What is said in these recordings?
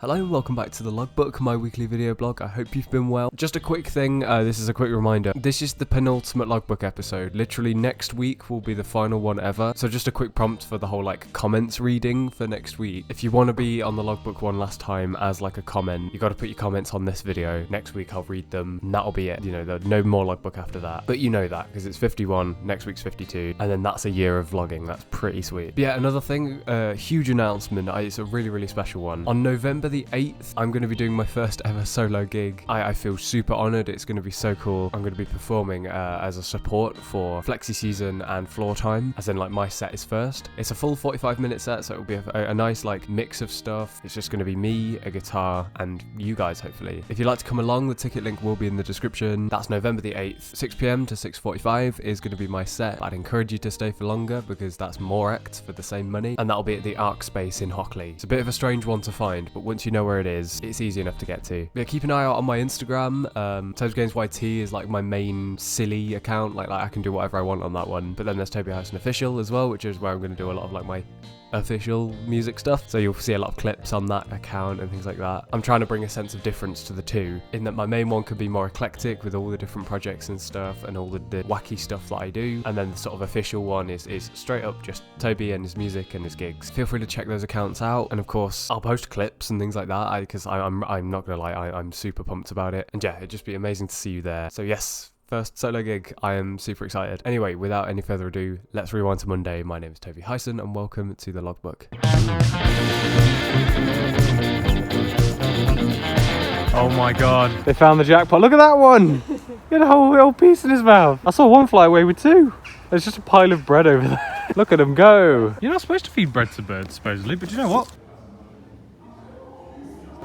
Hello and welcome back to the Logbook, my weekly video blog. I hope you've been well. Just a quick thing, this is a quick reminder. This is the penultimate Logbook episode. Literally next week will be the final one ever. So just a quick prompt for the whole comments reading for next week. If you want to be on the Logbook one last time as a comment, you got to put your comments on this video. Next week I'll read them and that'll be it. You know, there's no more Logbook after that. But you know that because it's 51, next week's 52, and then that's a year of vlogging. That's pretty sweet. But yeah, another thing, huge announcement. It's a really special one. On November the 8th, I'm going to be doing my first ever solo gig. I feel super honoured. It's going to be so cool. I'm going to be performing as a support for Flexi Season and Floor Time, as in my set is first. It's a full 45-minute set, so it'll be a nice mix of stuff. It's just going to be me, a guitar, and you guys hopefully. If you'd like to come along, the ticket link will be in the description. That's November the 8th, 6 PM to 6:45 is going to be my set. I'd encourage you to stay for longer because that's more acts for the same money, and that'll be at the Arc Space in Hockley. It's a bit of a strange one to find, but once you know where it is, it's easy enough to get to. Yeah, keep an eye out on my Instagram. Tobes Games YT is my main silly account. I can do whatever I want on that one. But then there's Toby Howson Official as well, which is where I'm going to do a lot of my official music stuff, so you'll see a lot of clips on that account and things like that. I'm trying to bring a sense of difference to the two, in that my main one could be more eclectic with all the different projects and stuff and all the wacky stuff that I do, and then the sort of official one is straight up just Toby and his music and his gigs. Feel free to check those accounts out, and of course I'll post clips and things like that because I'm not gonna lie, I'm super pumped about it, and yeah, it'd just be amazing to see you there. So yes, first solo gig, I am super excited. Anyway, without any further ado, let's rewind to Monday. My name is Toby Howson and welcome to the Logbook. Oh my god. They found the jackpot. Look at that one! He had a whole piece in his mouth. I saw one fly away with two. There's just a pile of bread over there. Look at him go. You're not supposed to feed bread to birds, supposedly, but you know what?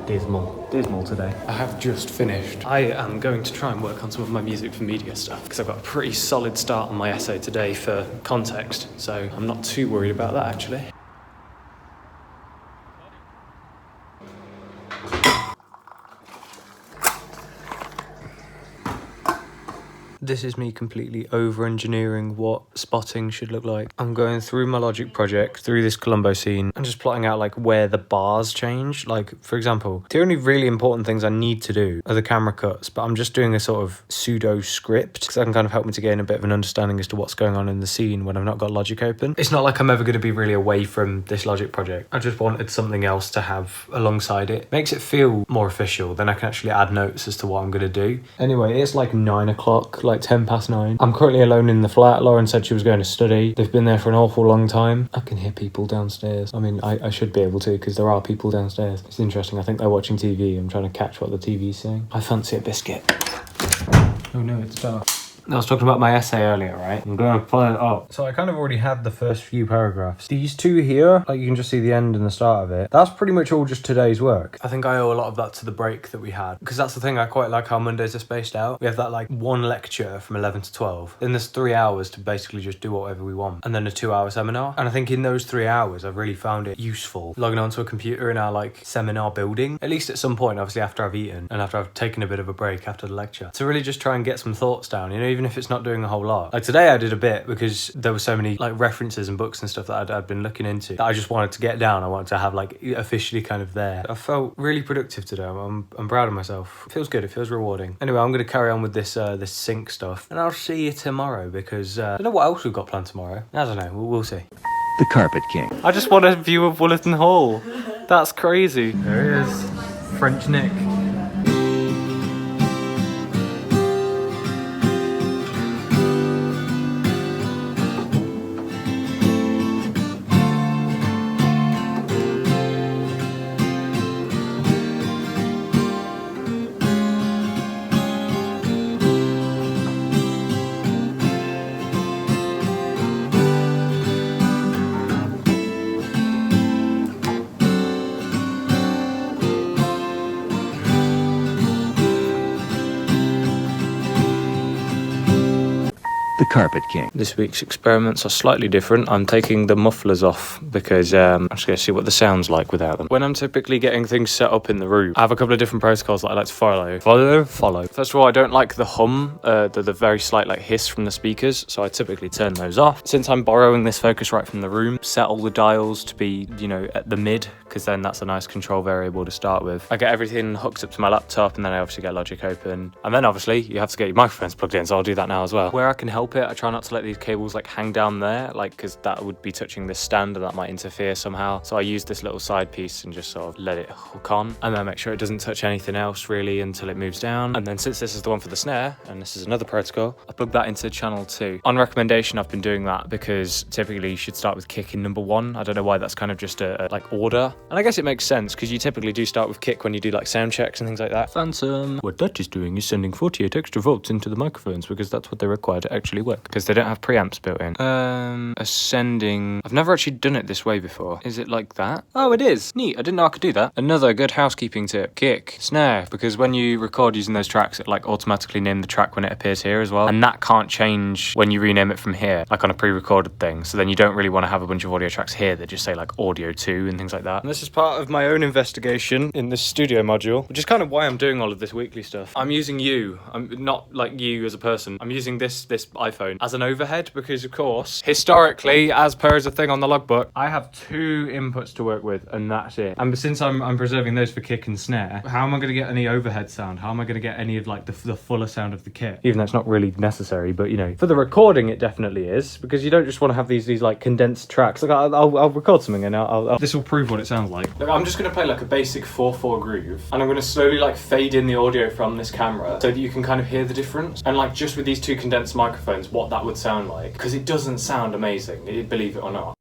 Dismal today. I have just finished. I am going to try and work on some of my music for media stuff because I've got a pretty solid start on my essay today for context, so I'm not too worried about that actually. This is me completely over-engineering what spotting should look like. I'm going through my Logic project, through this Columbo scene, and just plotting out where the bars change. For example, the only really important things I need to do are the camera cuts, but I'm just doing a sort of pseudo script because that can kind of help me to gain a bit of an understanding as to what's going on in the scene when I've not got Logic open. It's not like I'm ever going to be really away from this Logic project. I just wanted something else to have alongside it. Makes it feel more official, then I can actually add notes as to what I'm going to do. Anyway, it's 9 o'clock, 10 past 9. I'm currently alone in the flat. Lauren said she was going to study. They've been there for an awful long time. I can hear people downstairs. I mean, I should be able to because there are people downstairs. It's interesting. I think they're watching TV. I'm trying to catch what the TV's saying. I fancy a biscuit. Oh no, it's dark. I was talking about my essay earlier, right? I'm going to pull it up. So I kind of already had the first few paragraphs. These two here, you can just see the end and the start of it. That's pretty much all just today's work. I think I owe a lot of that to the break that we had. Because that's the thing, I quite like how Mondays are spaced out. We have that one lecture from 11 to 12. Then there's 3 hours to basically just do whatever we want. And then a 2-hour seminar. And I think in those 3 hours, I've really found it useful logging onto a computer in our seminar building. At least at some point, obviously after I've eaten and after I've taken a bit of a break after the lecture. To really just try and get some thoughts down, even if it's not doing a whole lot. Today I did a bit because there were so many references and books and stuff that I'd been looking into that I just wanted to get down. I wanted to have officially kind of there. I felt really productive today. I'm proud of myself. It feels good. It feels rewarding. Anyway, I'm going to carry on with this sync stuff and I'll see you tomorrow because I don't know what else we've got planned tomorrow. I don't know. We'll see. The Carpet King. I just want a view of Woollerton Hall. That's crazy. There he is. French Nick. The Carpet King. This week's experiments are slightly different. I'm taking the mufflers off because I'm just going to see what the sound's like without them. When I'm typically getting things set up in the room, I have a couple of different protocols that I like to follow. First of all, I don't like the hum, the very slight hiss from the speakers, so I typically turn those off. Since I'm borrowing this Focusrite from the room, set all the dials to be, at the mid, because then that's a nice control variable to start with. I get everything hooked up to my laptop, and then I obviously get Logic open. And then obviously you have to get your microphones plugged in, so I'll do that now as well. Where I can help it, I try not to let these cables like hang down there, like, because that would be touching this stand and that might interfere somehow. So I use this little side piece and just sort of let it hook on, and then make sure it doesn't touch anything else really until it moves down. And then since this is the one for the snare, and this is another protocol, I plug that into channel 2. On recommendation, I've been doing that because typically you should start with kick in number 1. I don't know why that's kind of just a like order. And I guess it makes sense because you typically do start with kick when you do like sound checks and things like that. Phantom. What that is doing is sending 48 extra volts into the microphones because that's what they require to actually work, because they don't have preamps built in. Ascending. I've never actually done it this way before. Is it like that? Oh, it is. Neat. I didn't know I could do that. Another good housekeeping tip. Kick. Snare. Because when you record using those tracks, it like automatically name the track when it appears here as well. And that can't change when you rename it from here, like on a pre-recorded thing. So then you don't really want to have a bunch of audio tracks here that just say like audio 2 and things like that. And this is part of my own investigation in this studio module, which is kind of why I'm doing all of this weekly stuff. I'm using you. I'm not like you as a person. I'm using this iPhone as an overhead because, of course, historically, as per is a thing on the logbook, I have 2 inputs to work with, and that's it. And since I'm preserving those for kick and snare, how am I going to get any overhead sound? How am I going to get any of like the fuller sound of the kit? Even though it's not really necessary, but you know, for the recording it definitely is, because you don't just want to have these like condensed tracks. Like I'll record something and this will prove what it sounds like. Look, I'm just going to play like a basic 4/4 groove, and I'm going to slowly like fade in the audio from this camera so that you can kind of hear the difference, and like just with these 2 condensed microphones what that would sound like, because it doesn't sound amazing, believe it or not.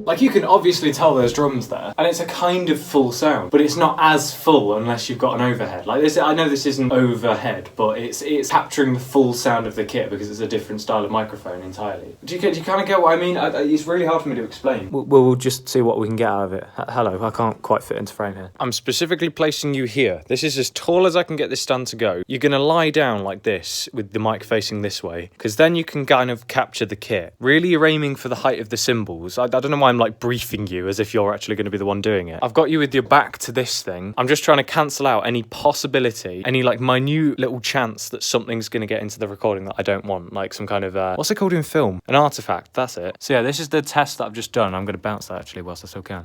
Like, you can obviously tell there's drums there, and it's a kind of full sound, but it's not as full unless you've got an overhead. Like this, I know this isn't overhead, but it's capturing the full sound of the kit because it's a different style of microphone entirely. Do you kind of get what I mean? It's really hard for me to explain. We'll just see what we can get out of it. Hello, I can't quite fit into frame here. I'm specifically placing you here. This is as tall as I can get this stand to go. You're gonna lie down like this with the mic facing this way, because then you can kind of capture the kit. Really, you're aiming for the height of the cymbals. I don't know why I'm like briefing you as if you're actually going to be the one doing it. I've got you with your back to this thing. I'm just trying to cancel out any possibility, any like minute little chance that something's going to get into the recording that I don't want, like some kind of what's it called in film? An artifact. That's it. So yeah, this is the test that I've just done. I'm going to bounce that actually whilst I still can.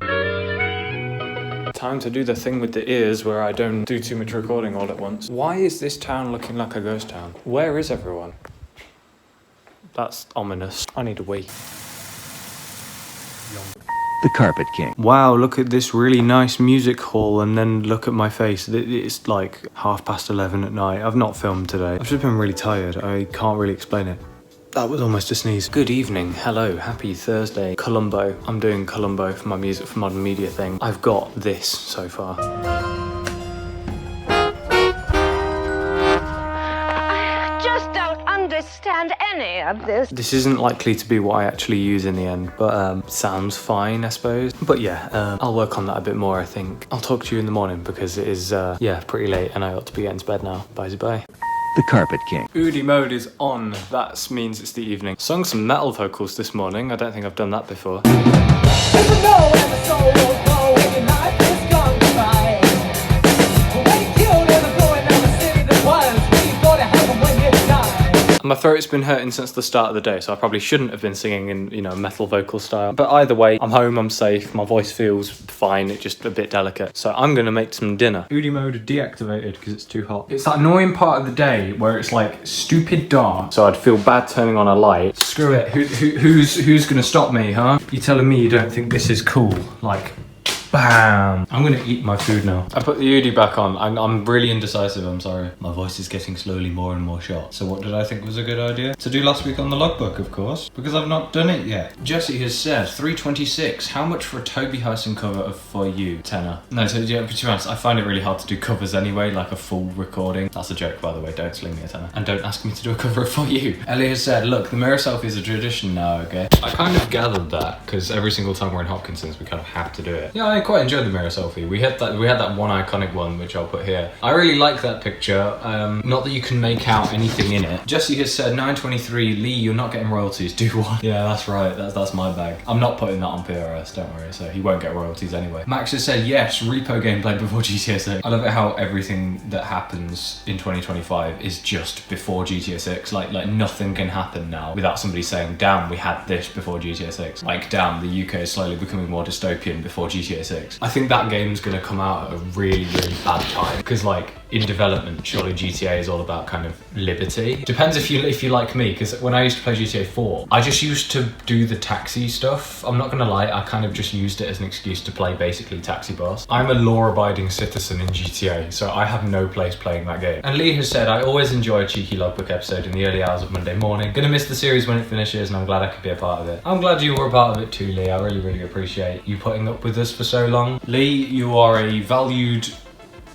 Time to do the thing with the ears where I don't do too much recording all at once. Why is this town looking like a ghost town? Where is everyone? That's ominous. I need a wee. The Carpet King. Wow, look at this really nice music hall, and then look at my face. It's like 11:30 at night. I've not filmed today. I've just been really tired. I can't really explain it. That was almost a sneeze. Good evening. Hello. Happy Thursday. Columbo. I'm doing Columbo for my Music for Modern Media thing. I've got this so far. Understand any of this. This isn't likely to be what I actually use in the end, but sounds fine, I suppose. But yeah, I'll work on that a bit more, I think. I'll talk to you in the morning because it is, yeah, pretty late and I ought to be getting to bed now. Bye-bye. The Carpet King. Udi mode is on. That means it's the evening. Sung some metal vocals this morning. I don't think I've done that before. My throat's been hurting since the start of the day, so I probably shouldn't have been singing in, you know, metal vocal style. But either way, I'm home, I'm safe, my voice feels fine, it's just a bit delicate. So I'm gonna make some dinner. Udi mode deactivated because it's too hot. It's that annoying part of the day where it's like stupid dark, so I'd feel bad turning on a light. Screw it, who's gonna stop me, huh? You're telling me you don't think this is cool? Like, bam! I'm gonna eat my food now. I put the Udi back on. I'm really indecisive, I'm sorry. My voice is getting slowly more and more shot. So what did I think was a good idea? To do last week on the logbook, of course, because I've not done it yet. Jesse has said, 326, how much for a Toby Hyson cover of For You? Tenner. No, so yeah, to be honest, I find it really hard to do covers anyway, like a full recording. That's a joke, by the way, don't sling me a tenner. And don't ask me to do a cover of For You. Ellie has said, look, the mirror selfie is a tradition now, okay? I kind of gathered that, because every single time we're in Hopkinson's, we kind of have to do it. Yeah, I I quite enjoyed the mirror selfie. We had that one iconic one, which I'll put here. I really like that picture. Not that you can make out anything in it. Jesse has said 923 Lee, you're not getting royalties. Do one. Yeah, that's right. That's my bag. I'm not putting that on PRS. Don't worry. So he won't get royalties anyway. Max has said yes. Repo gameplay before GTA 6. I love it how everything that happens in 2025 is just before GTA 6. Like nothing can happen now without somebody saying, damn, we had this before GTA 6. Like, damn, the UK is slowly becoming more dystopian before GTA 6. I think that game's gonna come out at a really, really bad time. Because like, in development, surely GTA is all about kind of liberty. Depends if you like me, because when I used to play GTA 4, I just used to do the taxi stuff. I'm not gonna lie, I kind of just used it as an excuse to play basically Taxi Boss. I'm a law-abiding citizen in GTA, so I have no place playing that game. And Lee has said, I always enjoy a cheeky Logbook episode in the early hours of Monday morning. Gonna miss the series when it finishes, and I'm glad I could be a part of it. I'm glad you were a part of it too, Lee. I really, really appreciate you putting up with us for so long. Lee, you are a valued...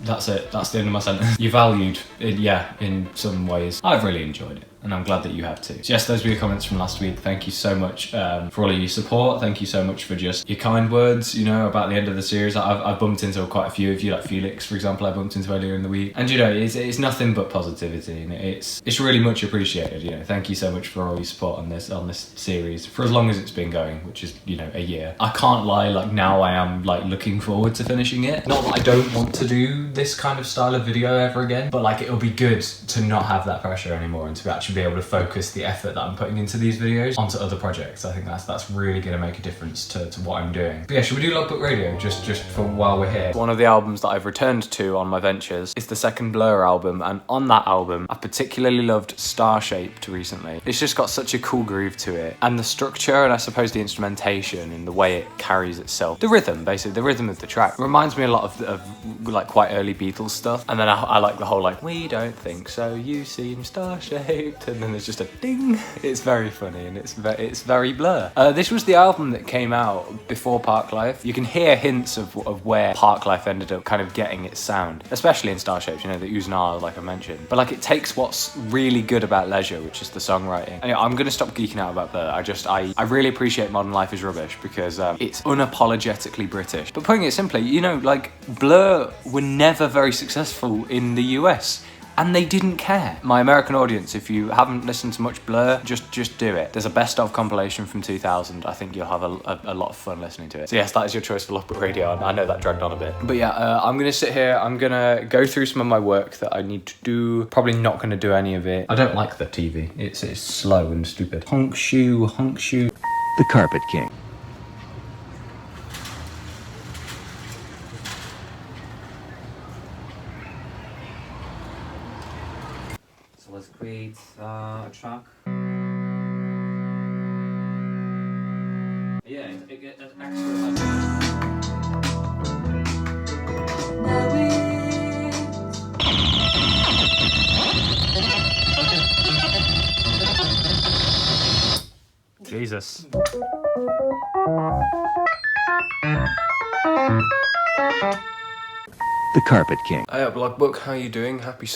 That's it. That's the end of my sentence. You're valued, in some ways. I've really enjoyed it, and I'm glad that you have too. So yes, those were your comments from last week. Thank you so much for all of your support. Thank you so much for just your kind words, you know, about the end of the series. I've bumped into quite a few of you, like Felix, for example, I bumped into earlier in the week. And you know, it's nothing but positivity, and it's really much appreciated, you know. Thank you so much for all your support on this series, for as long as it's been going, which is, you know, a year. I can't lie, like now I am like looking forward to finishing it. Not that I don't want to do this kind of style of video ever again, but like it'll be good to not have that pressure anymore and to actually be able to focus the effort that I'm putting into these videos onto other projects. I think that's really going to make a difference to what I'm doing. But yeah, should we do Logbook Radio just for while we're here? One of the albums that I've returned to on my ventures is the second Blur album, and on that album I particularly loved Star Shaped recently. It's just got such a cool groove to it, and the structure, and I suppose the instrumentation and the way it carries itself, the rhythm, basically the rhythm of the track reminds me a lot of like quite early Beatles stuff. And then I like the whole like, we don't think so, you seem star-shaped, and then there's just a ding. It's very funny, and it's very Blur. This was the album that came out before Parklife. You can hear hints of where Parklife ended up kind of getting its sound, especially in Star Shaped, you know, the oohs and ahs, like I mentioned. But like, it takes what's really good about Leisure, which is the songwriting. And yeah, I'm gonna stop geeking out about Blur. I really appreciate Modern Life is Rubbish, because it's unapologetically British. But putting it simply, you know, like, Blur were never very successful in the US, and they didn't care. My American audience, if you haven't listened to much Blur, just do it. There's a best of compilation from 2000. I think you'll have a lot of fun listening to it. So yes, that is your choice for Logbook Radio. I know that dragged on a bit, but yeah, I'm gonna sit here. I'm gonna go through some of my work that I need to do. Probably not gonna do any of it. I don't like the TV. It's slow and stupid. Honk shoe. The Carpet King. Let's create a track. Yeah, it extra. Jesus. The Carpet King. Hey up, Logbook, how you doing? Happy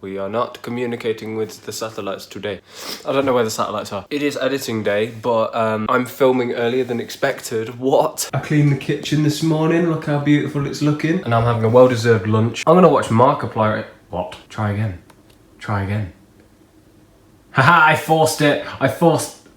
We are not communicating with the satellites today. I don't know where the satellites are. It is editing day, but I'm filming earlier than expected. What? I cleaned the kitchen this morning. Look how beautiful it's looking. And I'm having a well-deserved lunch. I'm gonna watch Markiplier. What? Try again. Haha, I forced it.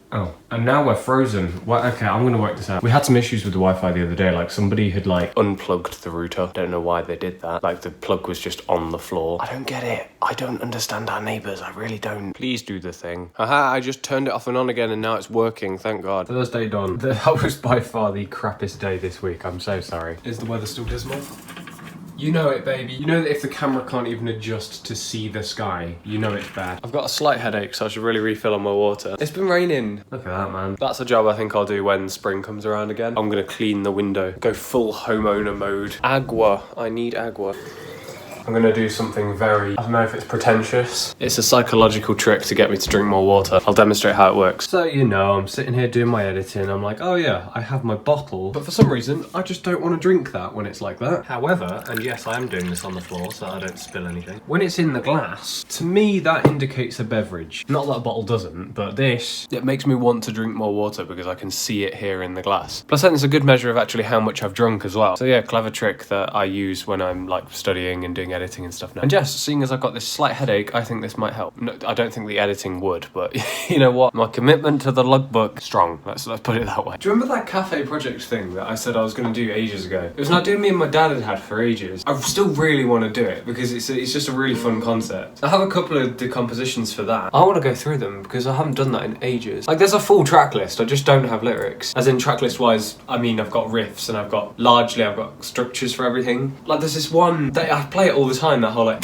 Oh, and now we're frozen. Well, okay, I'm gonna work this out. We had some issues with the Wi-Fi the other day. Like, somebody had like unplugged the router. Don't know why they did that. Like, the plug was just on the floor. I don't get it. I don't understand our neighbours. I really don't. Please do the thing. Haha, I just turned it off and on again, and now it's working. Thank God. Thursday done. That was by far the crappiest day this week. I'm so sorry. Is the weather still dismal? You know it, baby. You know that if the camera can't even adjust to see the sky, you know it's bad. I've got a slight headache, so I should really refill on my water. It's been raining. Look at that, man. That's a job I think I'll do when spring comes around again. I'm gonna clean the window. Go full homeowner mode. Agua. I need agua. I'm gonna do something very, I don't know if it's pretentious. It's a psychological trick to get me to drink more water. I'll demonstrate how it works. So, you know, I'm sitting here doing my editing. I'm like, oh yeah, I have my bottle. But for some reason, I just don't want to drink that when it's like that. However, and yes, I am doing this on the floor so I don't spill anything. When it's in the glass, to me, that indicates a beverage. Not that a bottle doesn't, but this, it makes me want to drink more water because I can see it here in the glass. Plus, then it's a good measure of actually how much I've drunk as well. So yeah, clever trick that I use when I'm like studying and doing editing and stuff now. And yes, seeing as I've got this slight headache, I think this might help. No, I don't think the editing would, but you know what? My commitment to the logbook, strong. Let's put it that way. Do you remember that cafe project thing that I said I was going to do ages ago? It was an idea me and my dad had had for ages. I still really want to do it because it's just a really fun concept. I have a couple of decompositions for that. I want to go through them because I haven't done that in ages. Like, there's a full track list, I just don't have lyrics. As in track list wise, I mean, I've got riffs and I've got structures for everything. Like, there's this one that I play it all the time, that whole like...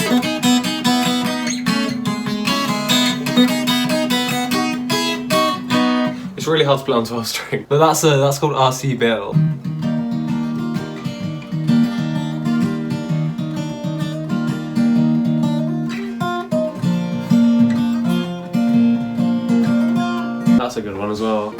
It's really hard to play on 12 string. But that's called RC Bill. That's a good one as well.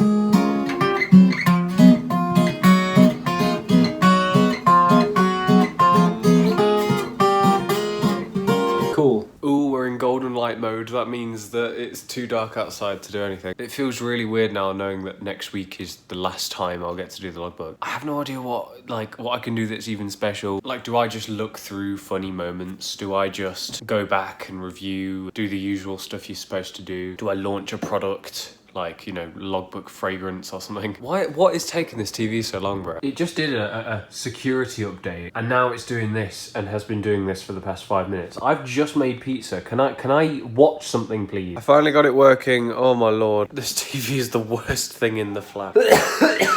Cool. Ooh, we're in golden light mode. That means that it's too dark outside to do anything. It feels really weird now knowing that next week is the last time I'll get to do the logbook. I have no idea what I can do that's even special. Like, do I just look through funny moments? Do I just go back and review, do the usual stuff you're supposed to do? Do I launch a product? Like, you know, logbook fragrance or something. What is taking this TV so long, bro? It just did a security update and now it's doing this and has been doing this for the past 5 minutes. I've just made pizza. Can I watch something, please? I finally got it working. Oh my lord. This TV is the worst thing in the flat.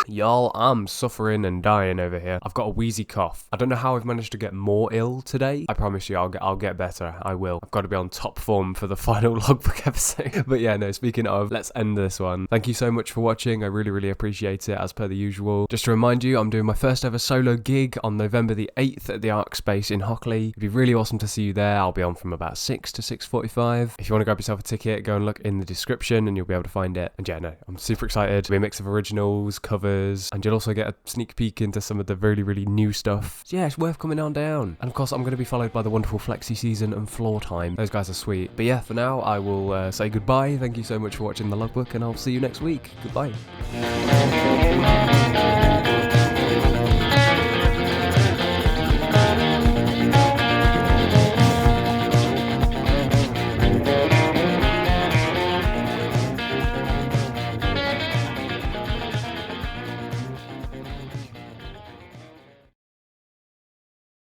Y'all, I'm suffering and dying over here. I've got a wheezy cough. I don't know how I've managed to get more ill today. I promise you I'll get better. I will. I've got to be on top form for the final logbook episode. But yeah, no, speaking of, let's end this one. Thank you so much for watching. I really appreciate it, as per the usual. Just to remind you, I'm doing my first ever solo gig on November the 8th at the Arc Space in Hockley. It'd be really awesome to see you there. I'll be on from about 6 to 6:45. If you want to grab yourself a ticket, go and look in the description and you'll be able to find it. And yeah, no, I'm super excited. It'll be a mix of originals, covers, and you'll also get a sneak peek into some of the really new stuff. So yeah, it's worth coming on down. And of course, I'm going to be followed by the wonderful Flexi Season and Floor Time. Those guys are sweet. But yeah, for now, I will say goodbye. Thank you so much for watching the logbook, and I'll see you next week. Goodbye.